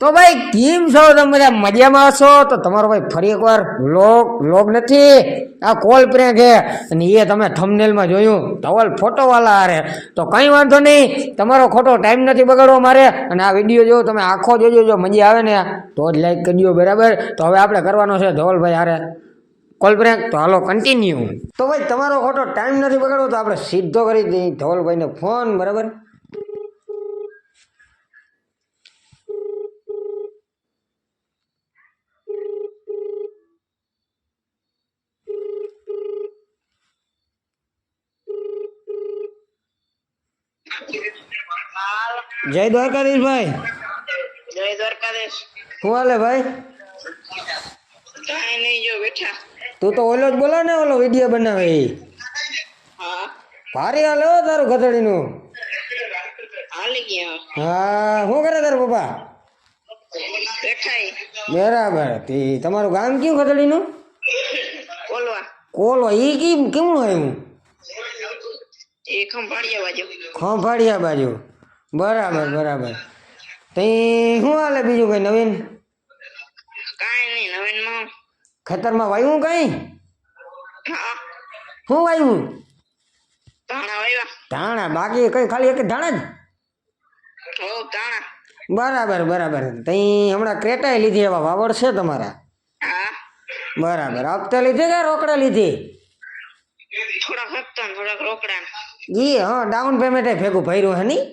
તો ભાઈ કેમ છો તમે બધા મજામાં છો? તો તમારો ભાઈ ફરી એકવાર વ્લોગ નથી, આ કોલ પ્રેન્ક છે અને એ તમે થંબનેલમાં જોયું ધવલ ફોટોવાળા હારે. તો કંઈ વાંધો નહીં, તમારો ખોટો ટાઈમ નથી બગાડવો મારે. અને આ વિડીયો જો તમે આખો જોજો, જો મજા આવે ને તો જ લાઈક કરી દો, બરાબર? તો હવે આપણે કરવાનો છે ધવલભાઈ હારે કોલ પ્રેન્ક. તો હાલો કન્ટિન્યુ. તો ભાઈ તમારો ખોટો ટાઈમ નથી બગાડવો તો આપણે સીધો કરી દઈએ ધવલભાઈને ફોન, બરાબર? જય દ્વારકાધીશ ભાઈ. જય દ્વારકાધીશ. શું હાલે ભાઈ? કાંઈ નહીં, જો બેઠા. તું તો ઓલો જ બોલો ને, ઓલો વિડીયો બનાવે એ હા, ભારી હાલે હો તારું ગધડીનું. હાલી ગયા. હા, શું કરે તારા પપ્પા? બેઠા ઈ. બરાબર. તે તમારું ગામ કયું ગધડીનું? બોલવા કોલો ઈ કેવું આવ્યું? એ ખંભાળિયા બાજુ. ખંભાળિયા બાજુ. બરાબર બરાબર. તઈ શું હાલે બીજું કઈ નવીન? કાંઈ નહીં નવીનમાં. ખેતરમાં વાવ્યું કઈ? હા, શું વાવ્યું? ધાણા વાવ્યા. ધાણા? બાકી કઈ ખાલી એક જ ધાણા જ? હો, ધાણા. બરાબર બરાબર. તઈ હમણાં ક્રેટાએ લીધી, એવા વાવડ છે તમારા? હા, બરાબર. હપ્તે લીધી કે રોકડા લીધી? થોડાક હપ્તા ને થોડાક રોકડા. ઈ હા, ડાઉન પેમેન્ટ ભેગું ભર્યું હે નહીં?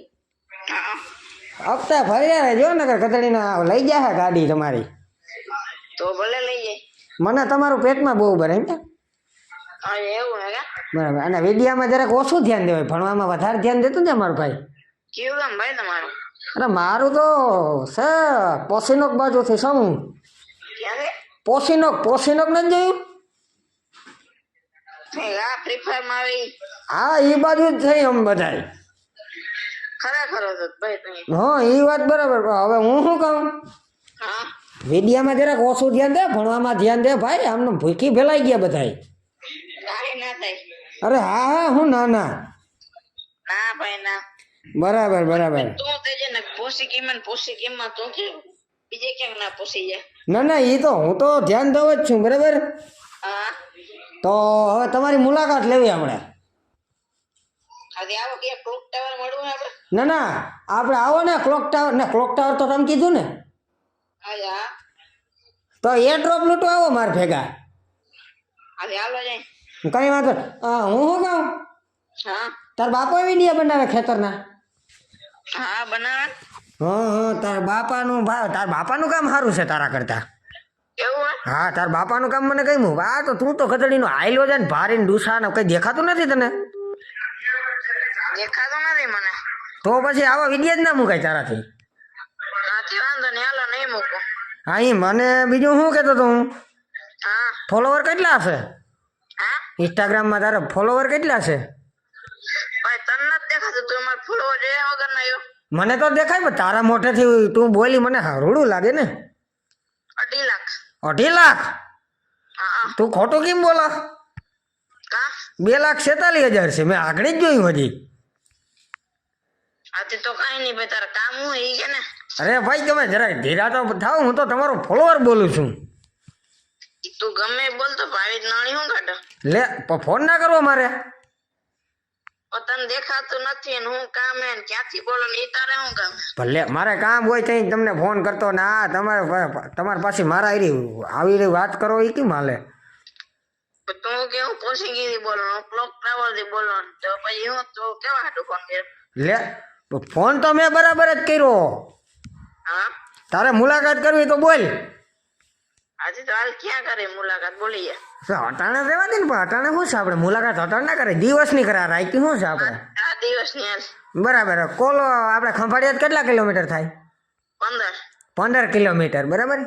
હા, હપ્તા ભર્યા રહેજો ને, કતડીના લઈ જાય ગાડી તમારી. તો ભલે લઈ જાય. મને તમારું પેટમાં બહુ ભરે એમ. હા, એવું હે કા? બરાબર. અને વિડીયામાં જરાક ઓછું ધ્યાન દેવાય, ભણવામાં વધારે ધ્યાન દેતું ને મારું ભાઈ. કેવું ગામ ભાઈ તમારું? અરે મારું તો છે પોસીનોક બાજુથી શું. ક્યાં છે? પોસીનોક નથી જોયું? આ ફ્રી ફાયર માં આવી. હા, એ બાજુ જ થઈ આમ બધાય. ખરેખર હતો ભાઈ તમે. હા, એ વાત બરાબર. હવે હું શું કહું, હા, વિડીયામાં જરાક ઓછું ધ્યાન દે, ભણવામાં ધ્યાન દે ભાઈ. આમને ભૂખી ફેલાઈ ગયા બધાય. કાંઈ ના થાય. અરે હા હા, હું ના ના. ના ભાઈ ના. બરાબર બરાબર. તું તે છે ને પોસી કિંમત તું કે બીજે કેમ ના પોસી જાય? ના ના, એ તો હું તો ધ્યાન દઉં જ છું, બરાબર. હા, તો હવે તમારી મુલાકાત લેવી આપણે. આજે આવો કે ક્લોક ટાવર મળવું આપણે. ના ના, આપણે આવો ને ક્લોક ટાવર તો તમે કીધું ને. આજે હા, તો એ ડ્રોપ લૂંટો આવો મારે ભેગા. આજે હાલો જાય. કઈ વાંધો. હું શું કહું, હા, તાર બાપો વિડીયો બનાવે ખેતરના? હા બનાવે. હા હા, તાર બાપાનું કામ સારું છે તારા કરતા. કેવું હે? હા, તાર બાપાનું કામ મને કહ્યું. આ તો તું તો ખતડીનો હાઈલો જાય ને ભારીને ડૂસા ને કઈ દેખાતું નથી તને. દેખાતો નથી મને. તો પછી આવા વિડીયો જ ના મુકાય તારાથી. નથી વાંધો નહીં, હાલો નહીં મૂકો. હા, એ મને બીજું શું કહેતો તું, હા, ફોલોવર કેટલા હશે હા ઇન્સ્ટાગ્રામમાં? તારે ફોલોવર કેટલા છે? ભાઈ તને નથી દેખાતું, તું મારે ફૂલવો જોઈએ વગર ના આવ્યો. મને તો દેખાય, પણ તારા મોઢેથી તું બોલી મને રૂડું લાગે ને. 2.5 લાખ. 2.5 લાખ? હા, તું ખોટું કેમ બોલા? કા 2,47,000 છે, મેં આગળ જ જોયું હજી. આજે તો કાંઈ નહીં ભાઈ, તારા કામ હું ઈ કે ને. અરે ભાઈ તમે જરા ધીરા તો થાવ, હું તો તમારો ફોલોવર બોલું છું. તું ગમે એ બોલતો ભાવી નાણી હું કાઢો. લે ફોન ના કરવો મારે. તને દેખાતું નથી ને હું કામ હે ને ક્યાંથી બોલો ને ઈ તારે હું કામ? ભલે મારે કામ હોય તો તમને ફોન કરતો ને આ તમારી પાસે મારા આવી રહી વાત કરો એ કેમ હાલે? તું કેવું પોસી ગઈ બોલો, ક્લોક ટાવર થી બોલો, તો પછી હું તું કેવા હાટું ફોન કર્યો? લે ફોન તો મેં બરાબર જ કર્યો. હા, તારે મુલાકાત કરવી તો બોલ. આજે તો હાલ ક્યાં કરે મુલાકાત, બોલી જા. અટાણે રહેવા દે ને, પણ અટાણે શું છે આપણે મુલાકાત અટાણે ના કરે, દિવસની કરે. રાઈકી શું છે આપણે? આ દિવસ ની હાલ બરાબર. કોલો આપણે ખંભાળિયા કેટલા કિલોમીટર થાય? 15. 15 કિલોમીટર, બરાબર.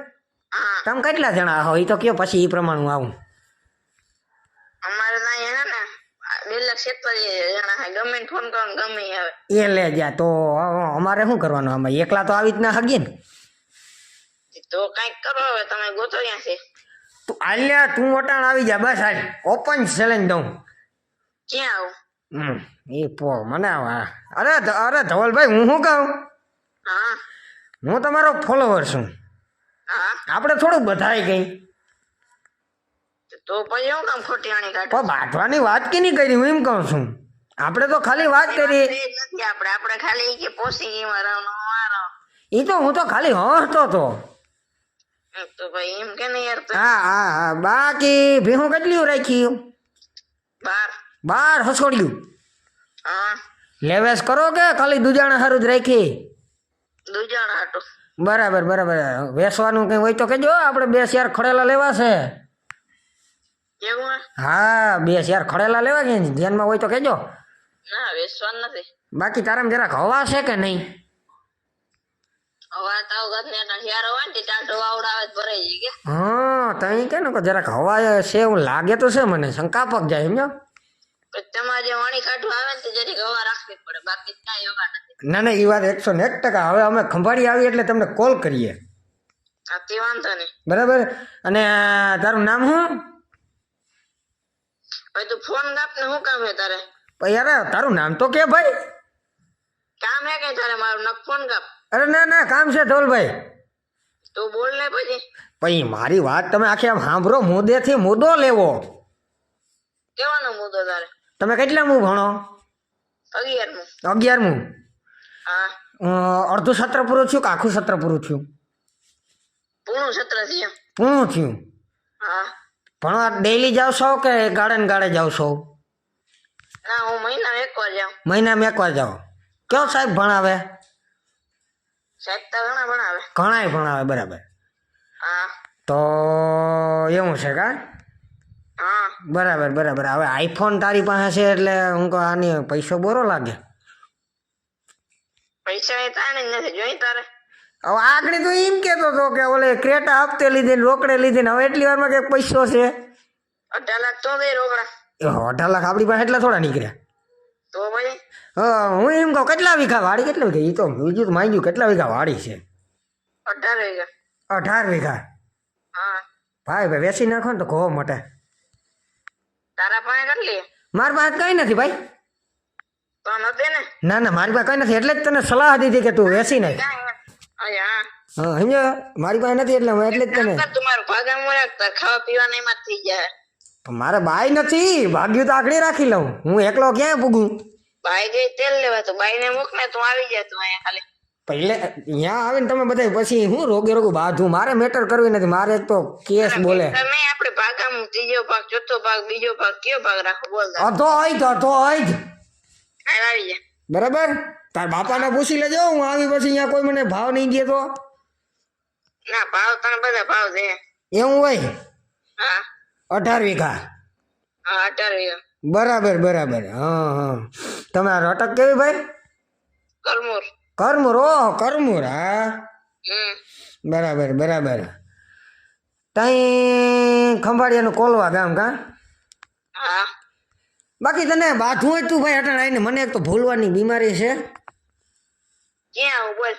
હા, તમે કેટલા જણા હો એ તો કયો, પછી એ પ્રમાણે હું આવું. અમારે ત્યાં હે ને 2,47,000 જણા હે. ગમે ને ફોન કરો ને ગમે ઈ આવે. એ લે જા. તો અમારે શું કરવાનું આમાં? એકલા તો આવી જ ના હગીએ ને. તો કઈક કરો હવે, તમે ગોતો ત્યાં છે. તું આલ્યા, તું અટાણ આવી જા બસ. હાલ ઓપન ચેલેન્જ દઉં. ક્યાં આવું? એ પો મને અરે ધવલભાઈ હું શું કહું, હા, હું તમારો ફોલોવર છું. હા આપણે થોડુંક બધાય ગઈ તો પછી હું કામ ખોટી આણી કાઢો પણ બાંધવાની વાત કે નહીં કરી હું એમ કહું છું. આપણે તો ખાલી વાત કરી. નથી આપણે ખાલી કે પોસિંગીમાં રહો મારો એ તો હું તો ખાલી હસતો હતો. તો ભાઈ એમ કે નહીં યાર તો હા હા હા બાકી ભીહું કેટલી રાખી? 12 હસોડ્યું. હા લેવેસ કરો કે ખાલી દુજાણા હારું જ રાખી? દુજાણા હાટુ બરાબર બરાબર. વેસવાનું કઈ હોય તો કહેજો, આપણે 2 શેર ખડેલા લેવા છે. કેવું હે? હા 2 શેર ખડેલા લેવા કે ધ્યાનમાં હોય તો કહેજો. ના વેસવાન નથી બાકી તારામાં જરાક હવા છે કે નહીં? હવા તાવ ગત ને યાર હોય ને ટાટો આવડાવે તો ભરાઈ જાય કે હા તઈ કે ને કે જરાક હવા છે એવું લાગે તો છે મને, શંકા પગ જાય સમજો. પછી તમારે જે વાણી કાઢવા આવે ને તો જરીક હવા રાખવી પડે બાકી કાંઈ હવા નથી. ના ના એ વાત 101%. હવે અમે ખંભાળી આવી એટલે તમને કોલ કરીએ. આથી વાંધો નહીં. બરાબર. અને તારું નામ શું? ભાઈ તું ફોન કાપ ને શું કામ હે તારે? ભાઈ યાર તારું નામ તો કે ભાઈ. કામ હે કઈ તારે? મારું નખ ફોન કાપ. અરે ના ના કામ છે ધોલભાઈ. તું બોલ ને પછી. ભાઈ મારી વાત તમે આખી આમ સાંભળો, મુદ્દેથી મુદ્દો લેવો. કેવાનો મુદ્દો તારે? તમે કેટલા મુ ભણો? 11મું. 11મું. હા અડધું સત્ર પૂરું થયું કે આખું સત્ર પૂરું થયું? પૂર્ણ સત્ર થયું. પૂરું થયું. હા ભણવા ડેઈલી જાવ છો કે ગાળે ને ગાળે જાવ છો? ના હું મહિનામાં એકવાર જાઉં. મહિનામાં એકવાર જાઓ. કયો સાહેબ ભણાવે? સાહેબ તો ઘણા ભણાવે. ઘણાય ભણાવે. બરાબર. હા તો એવું છે કા? હા બરાબર બરાબર. હવે આઈફોન તારી પાસે છે એટલે હું કહું આની પૈસો બોરો લાગે. પૈસા એ તાણે જ નથી જોઈ તારે. હવે આગળ તો એમ કહેતો હતો કે ઓલે ક્રેટા હપ્તે લીધી ને રોકડે લીધી ને હવે એટલી વારમાં કંઈક પૈસો છે. 18 લાખ તો દે રોકડા. 18 લાખ આપણી પાસે એટલા થોડા નીકળ્યા. તો ભાઈ હા હું એમ કહું કેટલા વીઘા વાડી? કેટલા વીઘા? એ તો બીજું તો માંગ્યું કેટલા વીઘા વાડી છે? 18 વીઘા. 18 વીઘા. હા ભાઈ ભાઈ વેચી નાખો ને તો ઘો મોટે. તારા પાસે કેટલી? મારી પાસે કઈ નથી ભાઈ. તો નથી ને? ના ના મારી પાસે કઈ નથી એટલે જ તને સલાહ દીધી કે તું વેચી નાખ. હા હા સમજો. મારી પાસે નથી એટલે હું એટલે જ તને. તમારું ભાગામાં રાખતા ખાવા પીવાના એમાં જ થઈ જાય. મારે બાઈ નથી, ભાગ્યું તો આકડી રાખી લઉં. હું એકલો ક્યાં પૂગું? ભાઈ ગઈ તેલ લેવા તો બાઈ ને મૂક ને તું આવી જાય તું અહીંયા ખાલી. પહેલે અહીંયા આવીને તમે બધા પછી હું રોગે રોગું બાંધું. મારે મેટર કરવી નથી. મારે એક તો કેસ બોલે. તમે આપણે ભાગામાં ત્રીજો ભાગ, ચોથો ભાગ, બીજો ભાગ, કયો ભાગ રાખો બોલ. અધો હોય જ આવી જાય. બરાબર. તાર બાપાને પૂછી લેજો. હું આવી પછી અહીંયા કોઈ મને ભાવ નહીં દે તો. ના ભાવ તને બધા ભાવ દે. એવું હોય? હા 18 વીઘા. હા 18 વીઘા. બરાબર બરાબર. હા હા. તમારે અટક કેવી ભાઈ? કરમુર. કરમુર. ઓહ કરમુર. હા હમ બરાબર બરાબર. તઈ ખંભાળિયાનું કોલવા ગામ કા? હા બાકી તને બાથું હોય તું ભાઈ અટણ આવીને. મને એક તો ભૂલવાની બીમારી છે. ક્યાં આવું બોલ?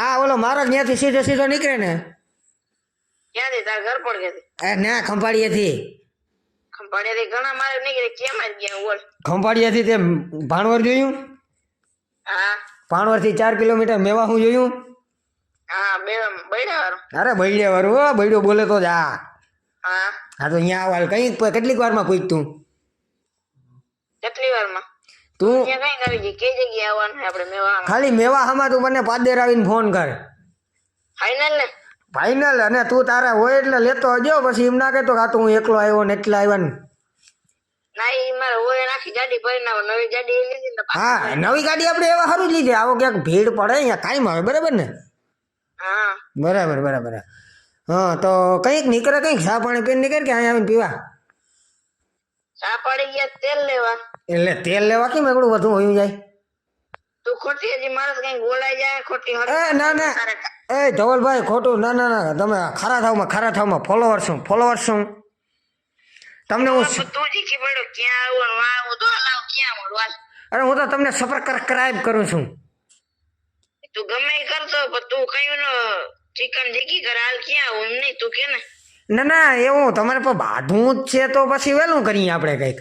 આ ઓલો મારો ત્યાંથી સીધો સીધો નીકળે ને. ક્યાંથી? તાર ઘર પર ક્યાંથી? ના ખંભાળિયાથી. ખંભાળિયાથી ઘણા મારે નીકળે. કેમ જ ગયા બોલ? ખંભાળિયાથી તે ભાણવર જોયું? હા ભાણવરથી 4 કિલોમીટર મેવા હું જોયું? હા બે બૈડા વાળું. અરે બૈડે વાળું. હો બૈડો બોલે તો જા. હા હા તો અહીંયા આવવાલ કઈ કેટલીક વારમાં પૂછ તું? કેટલી વારમાં? તું ત્યાં કઈ આવી ગઈ? કઈ જગ્યાએ આવવાનું છે આપણે મેવામાં? ખાલી મેવા હમા તું મને પાદેર આવીને ફોન કર. ફાઇનલ ને? ફાઇનલ. અને તું તારા હોય એટલે લેતો હજો. પછી એમ ના કહેતો કે આ તો હું એકલો આવ્યો ને એટલે આવ્યા ને. ના ઈ મારે ઓય નાખી ગાડી ભરી નાખો. નવી ગાડી એ લીધી ને. હા નવી ગાડી આપણે એવા સારું જ લીધી. આવો ક્યાંક ભીડ પડે અહીંયા કાંઈ આવે. બરાબર ને? હા બરાબર બરાબર. હા તો કંઈક નીકળે કંઈક ચા પાણી પીને નીકળે કે અહીંયા આવીને પીવા? ચા પડી ગયા તેલ લેવા. એટલે તેલ લેવા કેમ એકડું વધુ હોયું જાય? તું ખોટી હજી માણસ કઈ બોલાઈ જાય ખોટી એ ના ના એ ધવલભાઈ ખોટું. ના ના ના તમે ખરા થાવમાં ફોલોવર છું. તમને હું તું જીખી પડ્યો ક્યાં આવું ને આવું તો હલાવ ક્યાં મળવા. અરે હું તો તમને સબસ્ક્રાઇબ કરું છું. તું ગમે ઈ કરતો પણ તું કયું ને ચિકન જીકી કરે હાલ ક્યાં આવું એમ નહીં તું કે ને. ના ના એવું તમારે પણ બાંધવું જ છે તો પછી વહેલું કરીએ આપણે કંઈક.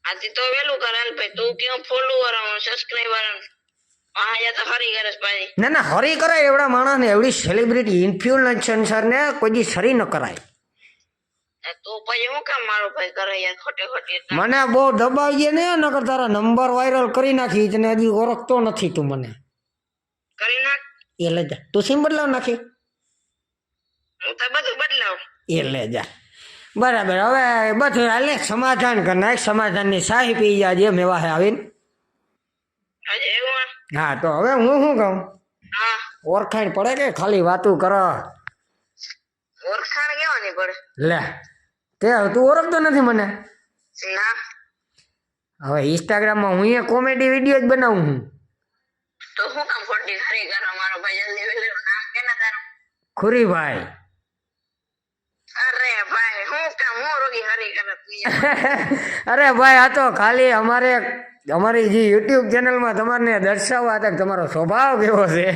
આથી તો વેલું કર હાલ ભાઈ. તું કેમ ફોલોવર સબસ્ક્રાઇબર હા યા તો હરી કરે છે ભાઈ. ના ના હરી કરાય એવડા માણસને એવડી સેલિબ્રિટી ઇન્ફ્લુએન્સર ને કોઈ દી સરી ન કરાય. તો પછી હું કામ મારો ભાઈ કરે યાર ખોટે ખોટી મને બહુ દબાવીએ ને નકર તારા નંબર વાયરલ કરી નાખી તને હજી ઓળખતો નથી તું મને. કરી નાખ. એ લે જા તું સિમ બદલાવ નાખી હું તો બધું બદલાવ. એ લે જા બરાબર. હવે બધું હાલે સમાધાન કર નાખ. સમાધાનની શાહી પી જા જે મેવા હે આવીને. આજે એવું હા તો હવે હું શું કહું હા ઓળખાણ પડે કે ખાલી વાતું કરો. ઓળખાણ કેવાની પડે. લે તે તું ઓળખતો નથી મને. ના હવે ઇન્સ્ટાગ્રામમાં હું અહીંયા કોમેડી વિડીયો જ બનાવું છું. તો હું કામ ખોટી હરી કરો મારો ભાઈ જલ્દી વેલી નામ કે ના તારું. ખુરીભાઈ. અરે ભાઈ હું કામ હું રોગી હરી કરે તું યાર. અરે ભાઈ આ તો ખાલી અમારી જે યુટ્યુબ ચેનલમાં તમારને દર્શાવવા હતા કે તમારો સ્વભાવ કેવો છે.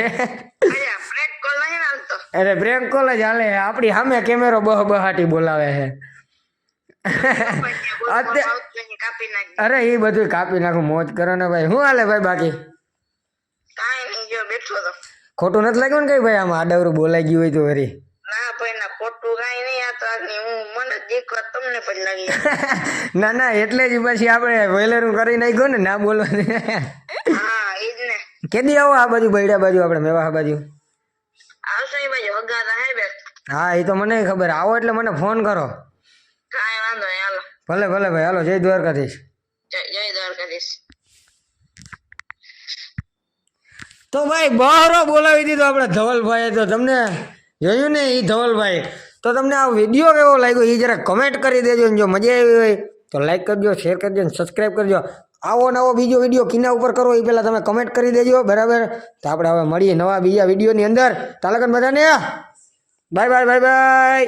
અરે પ્રેન્ક કોલ નહીં આવતો. અરે પ્રેન્ક કોલ જ હાલે આપણી સામે કેમેરો બહાટી બોલાવે છે. કાપી નાખ. અરે એ બધું કાપી નાખું મોજ કરો ને ભાઈ. શું હાલે ભાઈ બાકી કાંઈ નહીં જો બેઠો તો. ખોટું નથી લાગ્યું ને કઈ ભાઈ આમાં આડવરું બોલાઈ ગયું હોય તો વરી. ના ભાઈ ના ખોટું કાંઈ નહીં આ તો આગળ હું મને દીકરા તમને પણ લાગી. ના ના એટલે જ પછી આપણે વેલેરું કરી નાખ્યું ને ના બોલવાની. હા ઈ જ ને. કેદી આવો આ બાજુ બૈડા બાજુ આપણે મેવા બાજુ. આવશો એ બાજુ હગાતા હે બે. હા એ તો મને ખબર. આવો એટલે મને ફોન કરો. કાંઈ વાંધો નહીં હાલો. ભલે ભલે ભાઈ હાલો જય દ્વારકાધીશ. જય દ્વારકાધીશ. તો ભાઈ બહારો બોલાવી દીધો આપણે ધવલભાઈએ. તો તમને જોયું ને એ ધવલભાઈ. તો તમને આ વિડીયો કેવો લાગ્યો એ જરા કમેન્ટ કરી દેજો. જો મજા આવી હોય તો લાઈક કરજો, શેર કરજો અને સબસ્ક્રાઈબ કરજો. આવો નવો બીજો વિડીયો કિના ઉપર કરો એ પહેલાં તમે કમેન્ટ કરી દેજો બરાબર. તો આપણે હવે મળીએ નવા બીજા વિડીયોની અંદર. તાલકન બધાને બાય બાય બાય બાય.